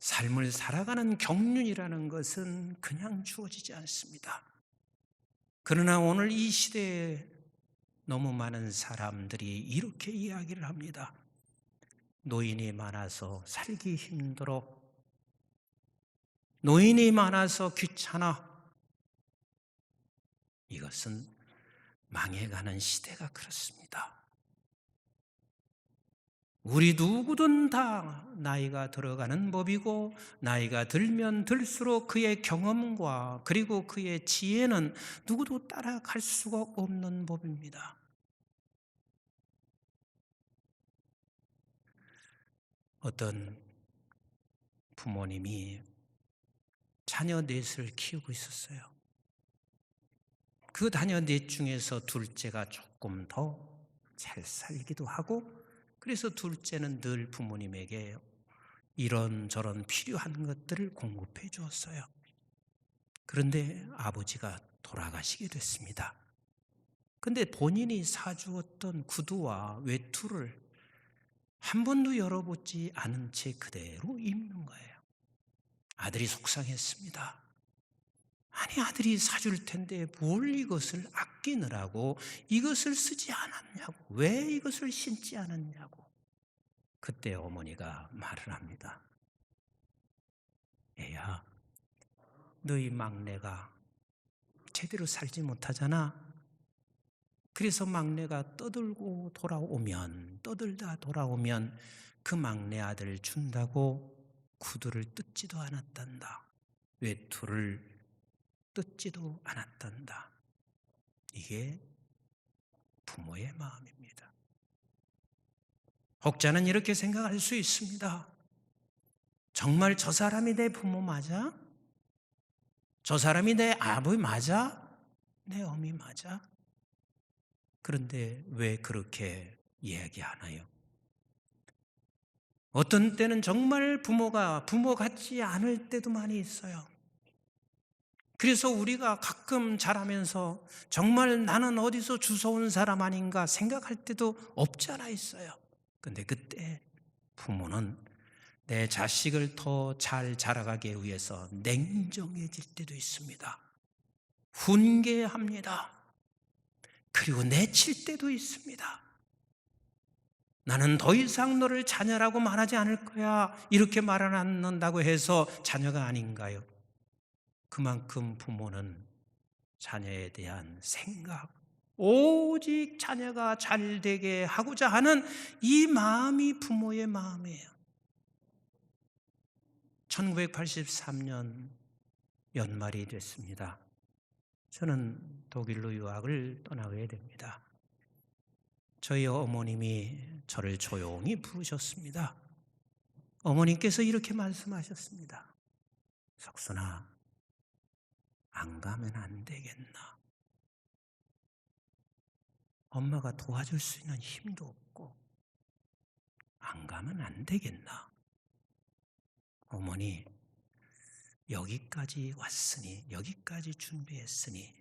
삶을 살아가는 경륜이라는 것은 그냥 주어지지 않습니다. 그러나 오늘 이 시대에 너무 많은 사람들이 이렇게 이야기를 합니다. 노인이 많아서 살기 힘들어. 노인이 많아서 귀찮아. 이것은 망해가는 시대가 그렇습니다. 우리 누구든 다 나이가 들어가는 법이고, 나이가 들면 들수록 그의 경험과 그리고 그의 지혜는 누구도 따라갈 수가 없는 법입니다. 어떤 부모님이 자녀 넷을 키우고 있었어요. 그 자녀 넷 중에서 둘째가 조금 더 잘 살기도 하고, 그래서 둘째는 늘 부모님에게 이런저런 필요한 것들을 공급해 주었어요. 그런데 아버지가 돌아가시게 됐습니다. 근데 본인이 사주었던 구두와 외투를 한 번도 열어보지 않은 채 그대로 입는 거예요. 아들이 속상했습니다. 아니, 아들이 사줄 텐데 뭘 이것을 아끼느라고 이것을 쓰지 않았냐고, 왜 이것을 신지 않았냐고. 그때 어머니가 말을 합니다. 애야, 너희 막내가 제대로 살지 못하잖아. 그래서 막내가 떠들다 돌아오면 그 막내 아들 준다고 구두를 뜯지도 않았단다. 외투를 뜯지도 않았단다. 이게 부모의 마음입니다. 혹자는 이렇게 생각할 수 있습니다. 정말 저 사람이 내 부모 맞아? 저 사람이 내 아버지 맞아? 내 어미 맞아? 그런데 왜 그렇게 이야기하나요? 어떤 때는 정말 부모가 부모 같지 않을 때도 많이 있어요. 그래서 우리가 가끔 자라면서 정말 나는 어디서 주워온 사람 아닌가 생각할 때도 없지 않아 있어요. 근데 그때 부모는 내 자식을 더 잘 자라가기 위해서 냉정해질 때도 있습니다. 훈계합니다. 그리고 내칠 때도 있습니다. 나는 더 이상 너를 자녀라고 말하지 않을 거야. 이렇게 말 안 한다고 해서 자녀가 아닌가요? 그만큼 부모는 자녀에 대한 생각, 오직 자녀가 잘 되게 하고자 하는 이 마음이 부모의 마음이에요. 1983년 연말이 됐습니다. 저는 독일로 유학을 떠나게 됩니다. 저희 어머님이 저를 조용히 부르셨습니다. 어머님께서 이렇게 말씀하셨습니다. 석순아, 안 가면 안 되겠나? 엄마가 도와줄 수 있는 힘도 없고 안 가면 안 되겠나? 어머니, 여기까지 왔으니, 여기까지 준비했으니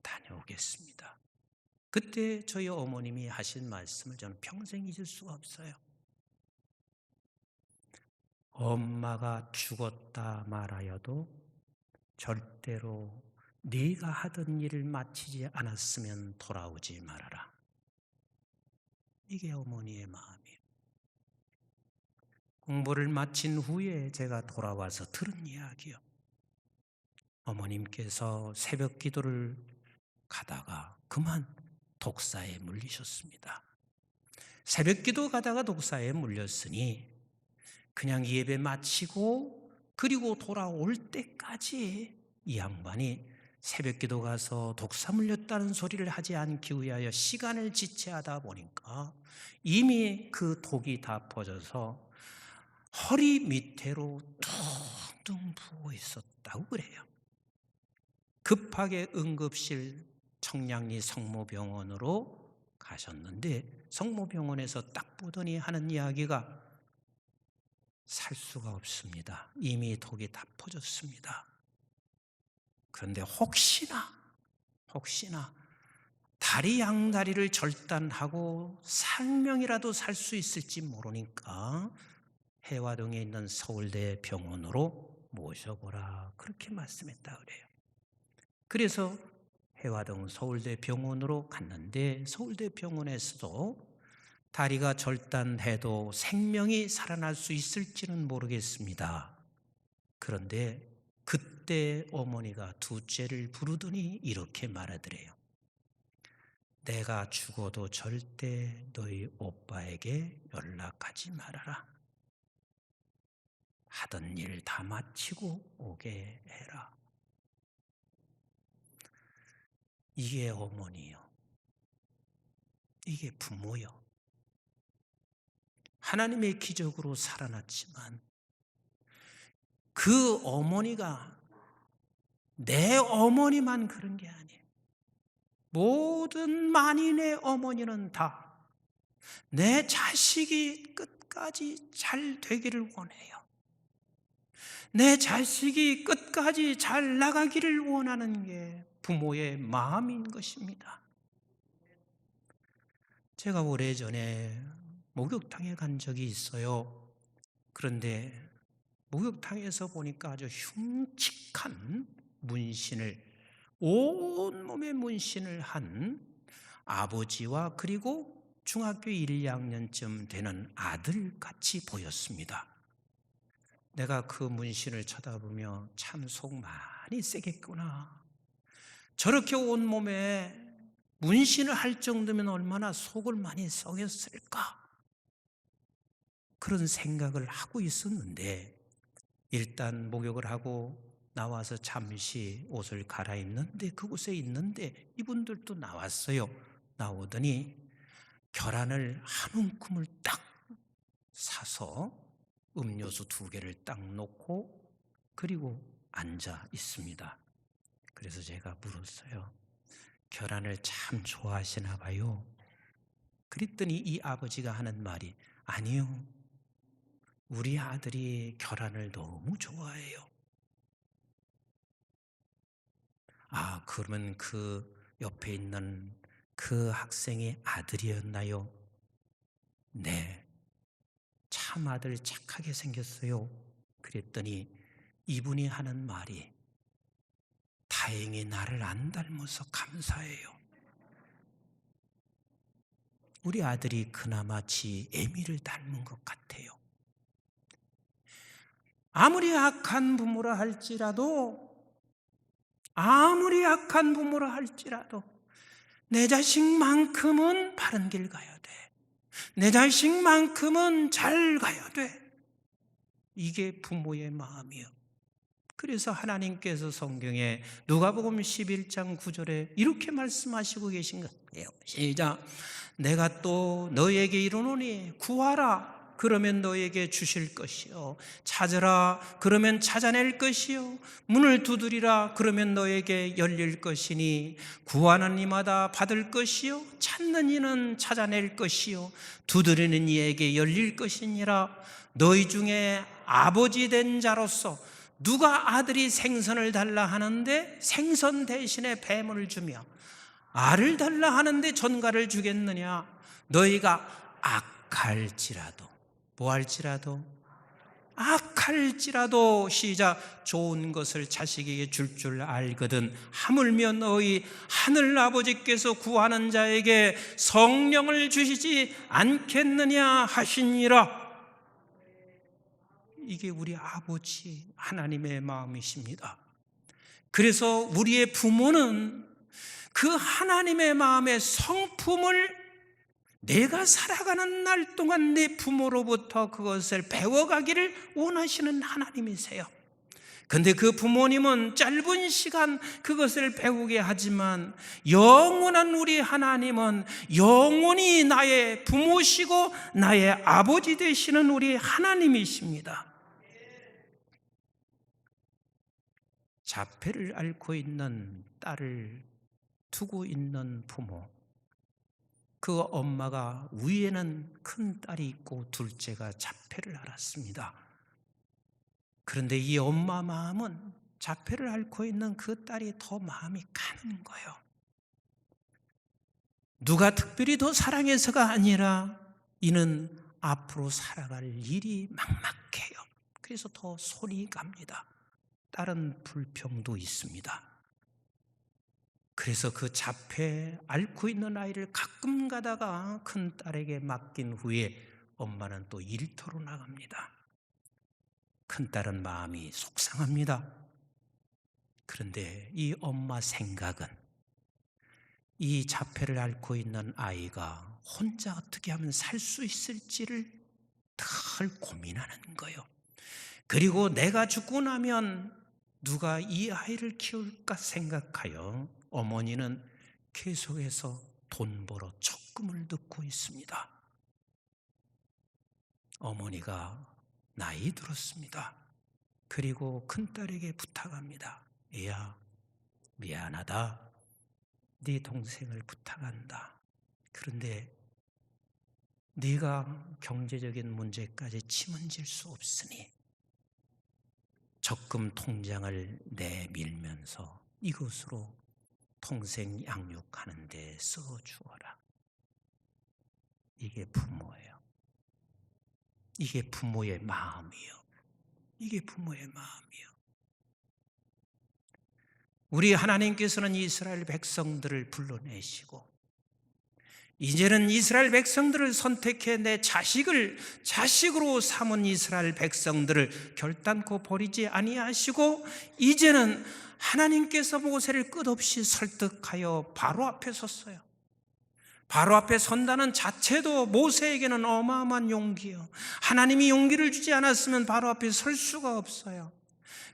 다녀오겠습니다. 그때 저희 어머님이 하신 말씀을 저는 평생 잊을 수가 없어요. 엄마가 죽었다 말하여도 절대로 네가 하던 일을 마치지 않았으면 돌아오지 말아라. 이게 어머니의 마음이에요. 공부를 마친 후에 제가 돌아와서 들은 이야기요. 어머님께서 새벽 기도를 가다가 그만 독사에 물리셨습니다. 새벽 기도 가다가 독사에 물렸으니 그냥 예배 마치고 그리고 돌아올 때까지 이 양반이 새벽 기도 가서 독사 물렸다는 소리를 하지 않기 위하여 시간을 지체하다 보니까 이미 그 독이 다 퍼져서 허리 밑으로 퉁퉁 부어 있었다고 그래요. 급하게 응급실 청량리 성모병원으로 가셨는데 성모병원에서 딱 보더니 하는 이야기가 살 수가 없습니다. 이미 독이 다 퍼졌습니다. 그런데 혹시나 다리 양다리를 절단하고 생명이라도 살 수 있을지 모르니까 해화동에 있는 서울대 병원으로 모셔보라, 그렇게 말씀했다 그래요. 그래서 해화동 서울대 병원으로 갔는데 서울대 병원에서도 다리가 절단해도 생명이 살아날 수 있을지는 모르겠습니다. 그런데 그때 어머니가 둘째를 부르더니 이렇게 말하더래요. 내가 죽어도 절대 너희 오빠에게 연락하지 말아라. 하던 일 다 마치고 오게 해라. 이게 어머니요. 이게 부모요. 하나님의 기적으로 살아났지만 그 어머니가 내 어머니만 그런 게 아니에요. 모든 만인의 어머니는 다 내 자식이 끝까지 잘 되기를 원해요. 내 자식이 끝까지 잘 나가기를 원하는 게 부모의 마음인 것입니다. 제가 오래전에 목욕탕에 간 적이 있어요. 그런데 목욕탕에서 보니까 아주 흉측한 문신을, 온몸에 문신을 한 아버지와 그리고 중학교 1, 2학년쯤 되는 아들같이 보였습니다. 내가 그 문신을 쳐다보며 참 속 많이 쎄겠구나. 저렇게 온몸에 문신을 할 정도면 얼마나 속을 많이 썩였을까? 그런 생각을 하고 있었는데 일단 목욕을 하고 나와서 잠시 옷을 갈아입는데 그곳에 있는데 이분들도 나왔어요. 나오더니 계란을 한 움큼을 딱 사서 음료수 2개를 딱 놓고 그리고 앉아 있습니다. 그래서 제가 물었어요. 계란을 참 좋아하시나 봐요. 그랬더니 이 아버지가 하는 말이 아니요. 우리 아들이 계란을 너무 좋아해요. 아, 그러면 그 옆에 있는 그 학생의 아들이었나요? 네. 참 아들 착하게 생겼어요. 그랬더니 이분이 하는 말이 다행히 나를 안 닮아서 감사해요. 우리 아들이 그나마 지 애미를 닮은 것 같아요. 아무리 악한 부모라 할지라도 내 자식만큼은 바른 길 가야 돼. 내 자식만큼은 잘 가야 돼. 이게 부모의 마음이요. 그래서 하나님께서 성경에 누가복음 11장 9절에 이렇게 말씀하시고 계신 거예요. 시작. 내가 또 너에게 이르노니 구하라. 그러면 너에게 주실 것이요. 찾으라. 그러면 찾아낼 것이요. 문을 두드리라. 그러면 너에게 열릴 것이니 구하는 이마다 받을 것이요. 찾는 이는 찾아낼 것이요. 두드리는 이에게 열릴 것이니라. 너희 중에 아버지 된 자로서 누가 아들이 생선을 달라 하는데 생선 대신에 뱀을 주며 알을 달라 하는데 전갈을 주겠느냐? 너희가 악할지라도 악할지라도 시작. 좋은 것을 자식에게 줄 알거든 하물며 너희 하늘 아버지께서 구하는 자에게 성령을 주시지 않겠느냐 하시니라. 이게 우리 아버지 하나님의 마음이십니다. 그래서 우리의 부모는 그 하나님의 마음의 성품을 내가 살아가는 날 동안 내 부모로부터 그것을 배워가기를 원하시는 하나님이세요. 그런데 그 부모님은 짧은 시간 그것을 배우게 하지만 영원한 우리 하나님은 영원히 나의 부모시고 나의 아버지 되시는 우리 하나님이십니다. 자폐를 앓고 있는 딸을 두고 있는 부모, 그 엄마가 위에는 큰 딸이 있고 둘째가 자폐를 앓았습니다. 그런데 이 엄마 마음은 자폐를 앓고 있는 그 딸이 더 마음이 가는 거예요. 누가 특별히 더 사랑해서가 아니라 이는 앞으로 살아갈 일이 막막해요. 그래서 더 손이 갑니다. 다른 불평도 있습니다. 그래서 그 잡혀 앓고 있는 아이를 가끔 가다가 큰 딸에게 맡긴 후에 엄마는 또 일터로 나갑니다. 큰 딸은 마음이 속상합니다. 그런데 이 엄마 생각은 이 자폐를 앓고 있는 아이가 혼자 어떻게 하면 살 수 있을지를 늘 고민하는 거예요. 그리고 내가 죽고 나면 누가 이 아이를 키울까 생각하여 어머니는 계속해서 돈 벌어 적금을 넣고 있습니다. 어머니가 나이 들었습니다. 그리고 큰딸에게 부탁합니다. 얘야, 미안하다. 네 동생을 부탁한다. 그런데 네가 경제적인 문제까지 책임질 수 없으니 적금 통장을 내밀면서 이것으로 동생 양육하는 데 써주어라. 이게 부모예요. 이게 부모의 마음이요. 이게 부모의 마음이요. 우리 하나님께서는 이스라엘 백성들을 불러내시고 이제는 이스라엘 백성들을 선택해 내 자식으로 삼은 이스라엘 백성들을 결단코 버리지 아니하시고 이제는 하나님께서 모세를 끝없이 설득하여 바로 앞에 섰어요. 바로 앞에 선다는 자체도 모세에게는 어마어마한 용기예요. 하나님이 용기를 주지 않았으면 바로 앞에 설 수가 없어요.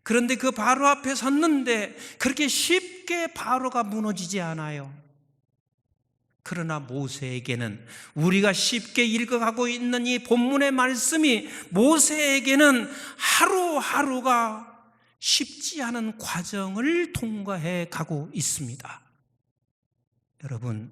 그런데 그 바로 앞에 섰는데 그렇게 쉽게 바로가 무너지지 않아요. 그러나 모세에게는 우리가 쉽게 읽어가고 있는 이 본문의 말씀이 모세에게는 하루하루가 쉽지 않은 과정을 통과해 가고 있습니다. 여러분,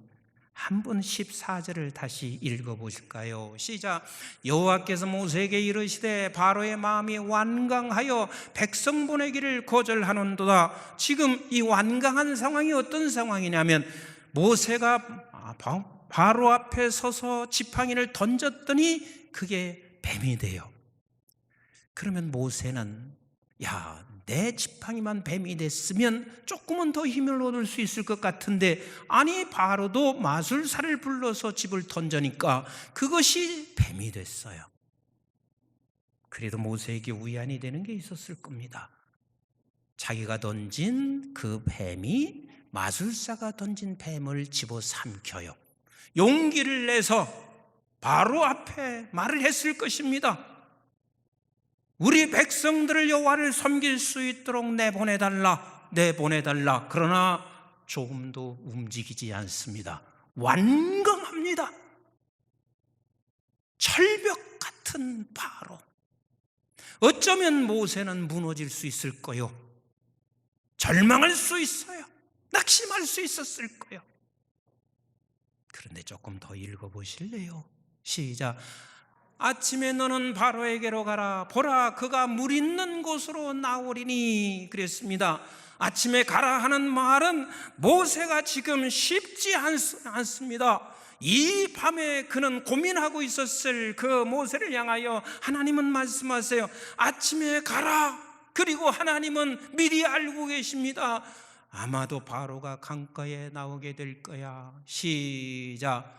한번 14절을 다시 읽어보실까요? 시작. 여호와께서 모세에게 이르시되 바로의 마음이 완강하여 백성 보내기를 거절하는도다. 지금 이 완강한 상황이 어떤 상황이냐면 모세가 바로 앞에 서서 지팡이를 던졌더니 그게 뱀이 돼요. 그러면 모세는 내 지팡이만 뱀이 됐으면 조금은 더 힘을 얻을 수 있을 것 같은데 아니 바로도 마술사를 불러서 집을 던져니까 그것이 뱀이 됐어요. 그래도 모세에게 위안이 되는 게 있었을 겁니다. 자기가 던진 그 뱀이 마술사가 던진 뱀을 집어삼켜요. 용기를 내서 바로 앞에 말을 했을 것입니다. 우리 백성들을 여호와를 섬길 수 있도록 내보내달라. 그러나 조금도 움직이지 않습니다. 완강합니다. 철벽 같은 바로. 어쩌면 모세는 무너질 수 있을 거요. 절망할 수 있어요. 낙심할 수 있었을 거예요. 그런데 조금 더 읽어보실래요? 시작. 아침에 너는 바로에게로 가라. 보라, 그가 물 있는 곳으로 나오리니. 그랬습니다. 아침에 가라 하는 말은 모세가 지금 쉽지 않습니다. 이 밤에 그는 고민하고 있었을 그 모세를 향하여 하나님은 말씀하세요. 아침에 가라. 그리고 하나님은 미리 알고 계십니다. 아마도 바로가 강가에 나오게 될 거야. 시작.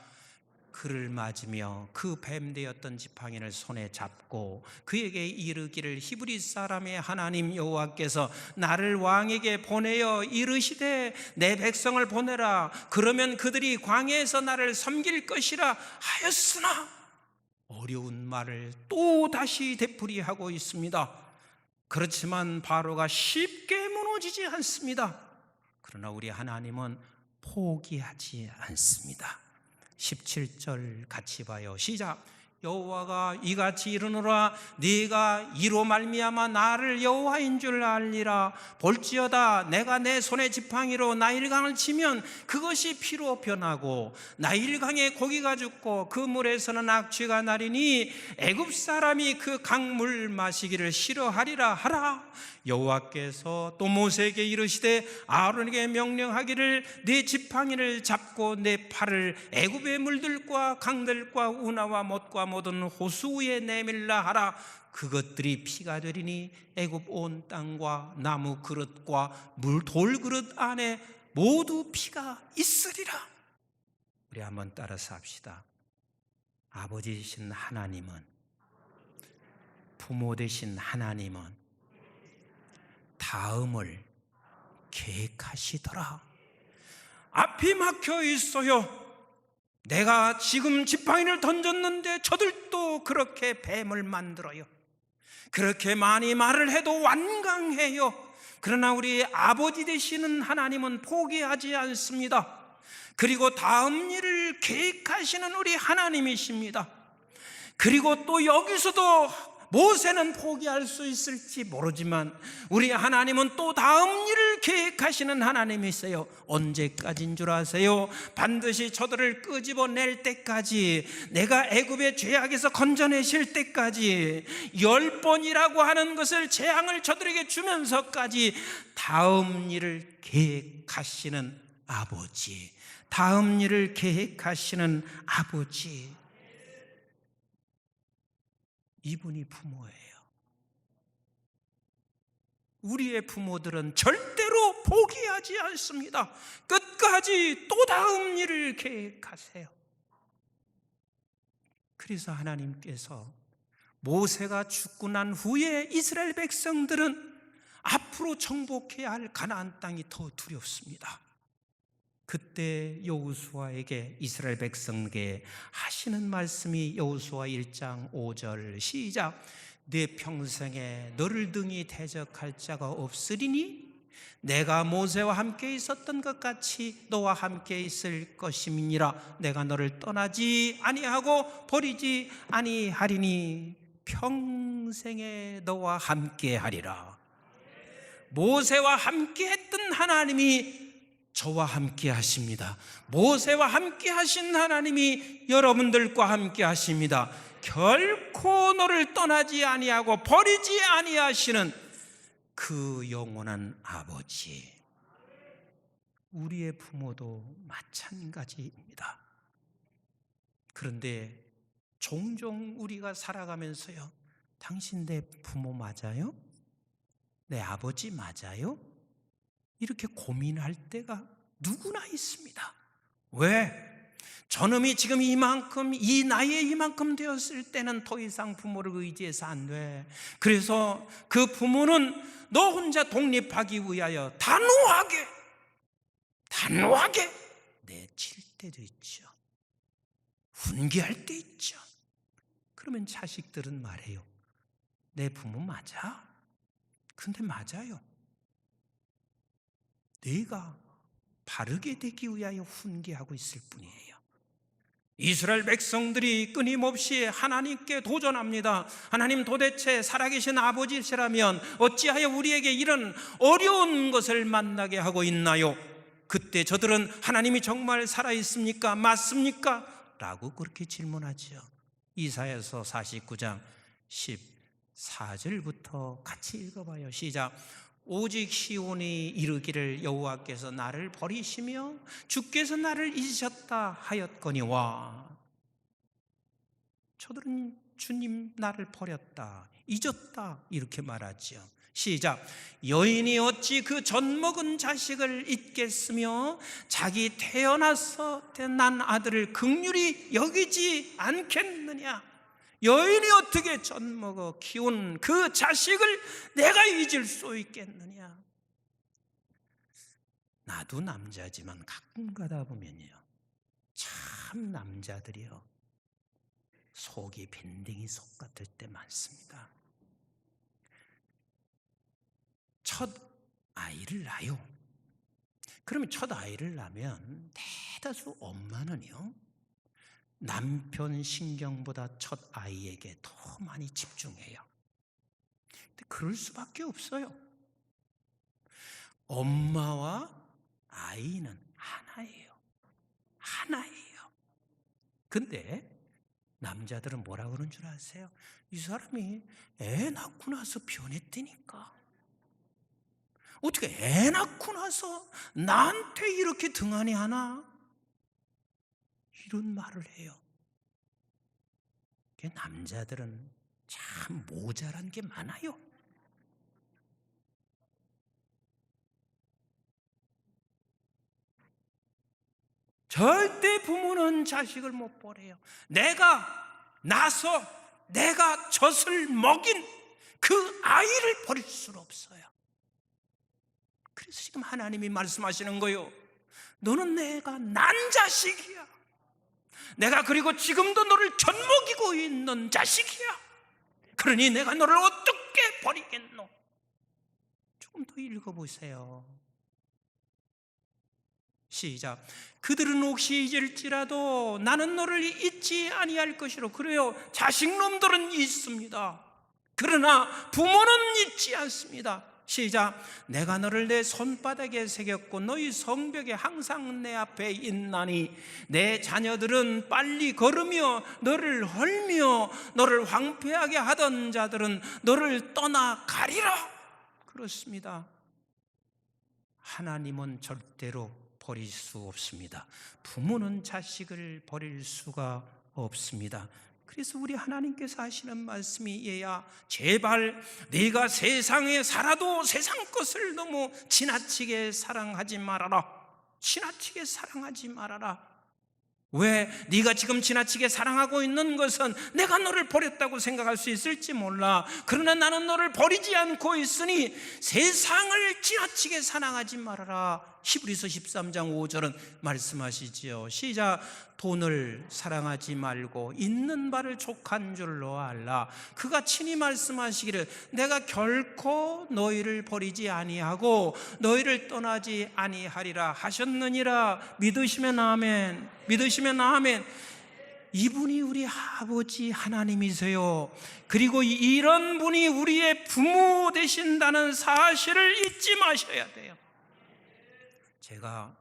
그를 맞으며 그 뱀 되었던 지팡이를 손에 잡고 그에게 이르기를 히브리 사람의 하나님 여호와께서 나를 왕에게 보내어 이르시되 내 백성을 보내라. 그러면 그들이 광야에서 나를 섬길 것이라 하였으나 어려운 말을 또 다시 되풀이하고 있습니다. 그렇지만 바로가 쉽게 무너지지 않습니다. 그러나 우리 하나님은 포기하지 않습니다. 17절 같이 봐요. 시작. 여호와가 이같이 이르노라. 네가 이로 말미암아 나를 여호와인 줄 알리라. 볼지어다 내가 내 손의 지팡이로 나일강을 치면 그것이 피로 변하고 나일강에 고기가 죽고 그 물에서는 악취가 나리니 애굽 사람이 그 강물 마시기를 싫어하리라 하라. 여호와께서 또 모세에게 이르시되 아론에게 명령하기를 네 지팡이를 잡고 내 팔을 애굽의 물들과 강들과 운하와 못과 모든 호수 위에 내밀라 하라. 그것들이 피가 되리니 애굽 온 땅과 나무 그릇과 물 돌그릇 안에 모두 피가 있으리라. 우리 한번 따라서 합시다. 아버지이신 하나님은, 부모 되신 하나님은 다음을 계획하시더라. 앞이 막혀 있어요. 내가 지금 지팡이를 던졌는데 저들도 그렇게 뱀을 만들어요. 그렇게 많이 말을 해도 완강해요. 그러나 우리 아버지 되시는 하나님은 포기하지 않습니다. 그리고 다음 일을 계획하시는 우리 하나님이십니다. 그리고 또 여기서도 모세는 포기할 수 있을지 모르지만 우리 하나님은 또 다음 일을 계획하시는 하나님이세요. 언제까지인 줄 아세요? 반드시 저들을 끄집어낼 때까지, 내가 애굽의 죄악에서 건져내실 때까지, 10번이라고 하는 것을 재앙을 저들에게 주면서까지 다음 일을 계획하시는 아버지, 다음 일을 계획하시는 아버지, 이분이 부모예요. 우리의 부모들은 절대로 포기하지 않습니다. 끝까지 또 다음 일을 계획하세요. 그래서 하나님께서 모세가 죽고 난 후에 이스라엘 백성들은 앞으로 정복해야 할 가나안 땅이 더 두렵습니다. 그때 여호수아에게, 이스라엘 백성에게 하시는 말씀이 여호수아 1장 5절 시작. 내 평생에 너를 등이 대적할 자가 없으리니 내가 모세와 함께 있었던 것 같이 너와 함께 있을 것임이니라. 내가 너를 떠나지 아니하고 버리지 아니하리니 평생에 너와 함께 하리라. 모세와 함께 했던 하나님이 저와 함께 하십니다. 모세와 함께 하신 하나님이 여러분들과 함께 하십니다. 결코 너를 떠나지 아니하고 버리지 아니하시는 그 영원한 아버지. 우리의 부모도 마찬가지입니다. 그런데 종종 우리가 살아가면서요, 당신 내 부모 맞아요? 내 아버지 맞아요? 이렇게 고민할 때가 누구나 있습니다. 왜? 저놈이 지금 이만큼, 이 나이에 이만큼 되었을 때는 더 이상 부모를 의지해서 안 돼. 그래서 그 부모는 너 혼자 독립하기 위하여 단호하게 내칠 때도 있죠. 훈계할 때 있죠. 그러면 자식들은 말해요. 내 부모 맞아? 근데 맞아요. 내가 바르게 되기 위하여 훈계하고 있을 뿐이에요. 이스라엘 백성들이 끊임없이 하나님께 도전합니다. 하나님, 도대체 살아계신 아버지시라면 어찌하여 우리에게 이런 어려운 것을 만나게 하고 있나요? 그때 저들은 하나님이 정말 살아있습니까? 맞습니까? 라고 그렇게 질문하죠. 이사야서 49장 14절부터 같이 읽어봐요. 시작. 오직 시온이 이르기를 여호와께서 나를 버리시며 주께서 나를 잊으셨다 하였거니와. 저들은 주님 나를 버렸다, 잊었다 이렇게 말하죠. 시작. 여인이 어찌 그 젖먹은 자식을 잊겠으며 자기 태어나서 난 아들을 긍휼히 여기지 않겠느냐. 여인이 어떻게 젖먹어 키운 그 자식을 내가 잊을 수 있겠느냐. 나도 남자지만 가끔 가다 보면요, 참 남자들이요, 속이 밴댕이 속 같을 때 많습니다. 첫 아이를 낳아요. 그러면 첫 아이를 낳으면 대다수 엄마는요, 남편 신경보다 첫 아이에게 더 많이 집중해요. 근데 그럴 수밖에 없어요. 엄마와 아이는 하나예요. 하나예요. 근데 남자들은 뭐라 그러는 줄 아세요? 이 사람이 애 낳고 나서 변했다니까. 어떻게 애 낳고 나서 나한테 이렇게 등한히 하나? 이런 말을 해요. 남자들은 참 모자란 게 많아요. 절대 부모는 자식을 못 버려요. 내가 나서 내가 젖을 먹인 그 아이를 버릴 수는 없어요. 그래서 지금 하나님이 말씀하시는 거예요. 너는 내가 난 자식이야. 내가 그리고 지금도 너를 젖먹이고 있는 자식이야. 그러니 내가 너를 어떻게 버리겠노? 조금 더 읽어보세요. 시작. 그들은 혹시 잊을지라도 나는 너를 잊지 아니할 것이로. 그래요, 자식놈들은 잊습니다. 그러나 부모는 잊지 않습니다. 시작. 내가 너를 내 손바닥에 새겼고 너희 성벽에 항상 내 앞에 있나니 내 자녀들은 빨리 걸으며 너를 헐며 너를 황폐하게 하던 자들은 너를 떠나가리라. 그렇습니다. 하나님은 절대로 버릴 수 없습니다. 부모는 자식을 버릴 수가 없습니다. 그래서 우리 하나님께서 하시는 말씀이, 얘야 제발 네가 세상에 살아도 세상 것을 너무 지나치게 사랑하지 말아라. 지나치게 사랑하지 말아라. 왜? 네가 지금 지나치게 사랑하고 있는 것은 내가 너를 버렸다고 생각할 수 있을지 몰라. 그러나 나는 너를 버리지 않고 있으니 세상을 지나치게 사랑하지 말아라. 히브리서 13장 5절은 말씀하시지요. 시작. 돈을 사랑하지 말고 있는 바를 족한 줄로 알라. 그가 친히 말씀하시기를 내가 결코 너희를 버리지 아니하고 너희를 떠나지 아니하리라 하셨느니라. 믿으시면 아멘. 믿으시면 아멘. 이분이 우리 아버지 하나님이세요. 그리고 이런 분이 우리의 부모 되신다는 사실을 잊지 마셔야 돼요. 제가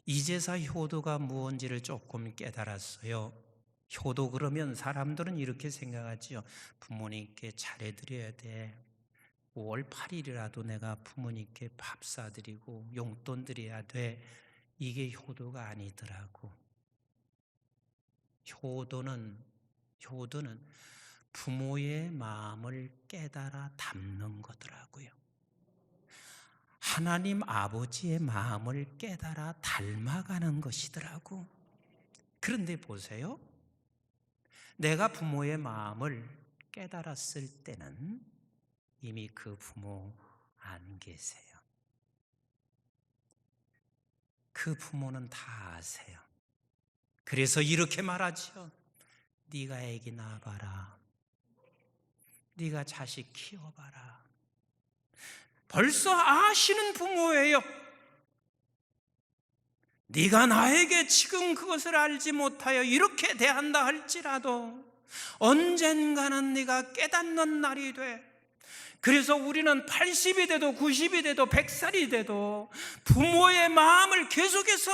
이제사 효도가 무언지를 조금 깨달았어요. 효도 그러면 사람들은 이렇게 생각하지요. 부모님께 잘해드려야 돼. 5월 8일이라도 내가 부모님께 밥 사드리고 용돈 드려야 돼. 이게 효도가 아니더라고. 효도는 부모의 마음을 깨달아 담는 거더라고요. 하나님 아버지의 마음을 깨달아 닮아가는 것이더라고. 그런데 보세요. 내가 부모의 마음을 깨달았을 때는 이미 그 부모 안 계세요. 그 부모는 다 아세요. 그래서 이렇게 말하죠. 네가 애기 낳아봐라. 네가 자식 키워봐라. 벌써 아시는 부모예요. 네가 나에게 지금 그것을 알지 못하여 이렇게 대한다 할지라도 언젠가는 네가 깨닫는 날이 돼. 그래서 우리는 80이 돼도 90이 돼도 100살이 돼도 부모의 마음을 계속해서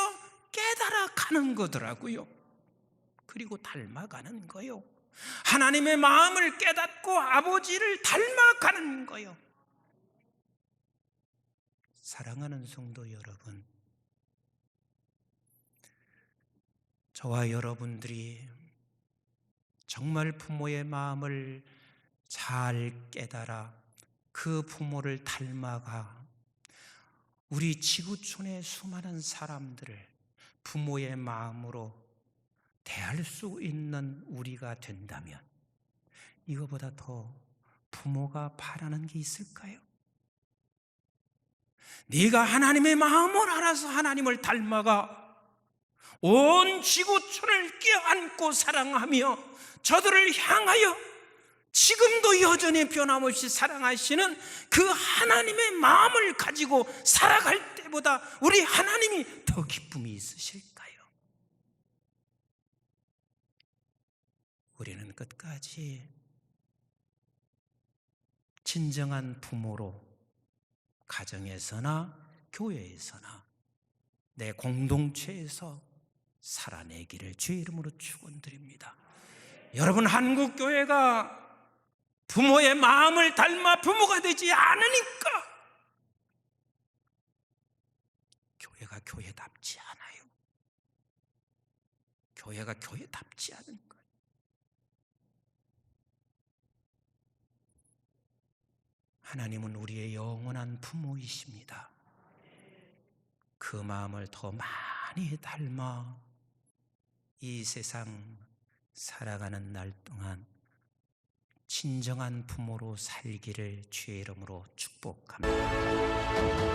깨달아 가는 거더라고요. 그리고 닮아가는 거요. 하나님의 마음을 깨닫고 아버지를 닮아가는 거요. 사랑하는 성도 여러분, 저와 여러분들이 정말 부모의 마음을 잘 깨달아 그 부모를 닮아가 우리 지구촌의 수많은 사람들을 부모의 마음으로 대할 수 있는 우리가 된다면 이거보다 더 부모가 바라는 게 있을까요? 네가 하나님의 마음을 알아서 하나님을 닮아가 온 지구촌을 껴안고 사랑하며 저들을 향하여 지금도 여전히 변함없이 사랑하시는 그 하나님의 마음을 가지고 살아갈 때보다 우리 하나님이 더 기쁨이 있으실까요? 우리는 끝까지 진정한 부모로 가정에서나 교회에서나 내 공동체에서 살아내기를 주의 이름으로 축원드립니다. 여러분, 한국교회가 부모의 마음을 닮아 부모가 되지 않으니까 교회가 교회답지 않아요. 교회가 교회답지 않은 거예요. 하나님은 우리의 영원한 부모이십니다. 그 마음을 더 많이 닮아 이 세상 살아가는 날 동안 진정한 부모로 살기를 주의 이름으로 축복합니다.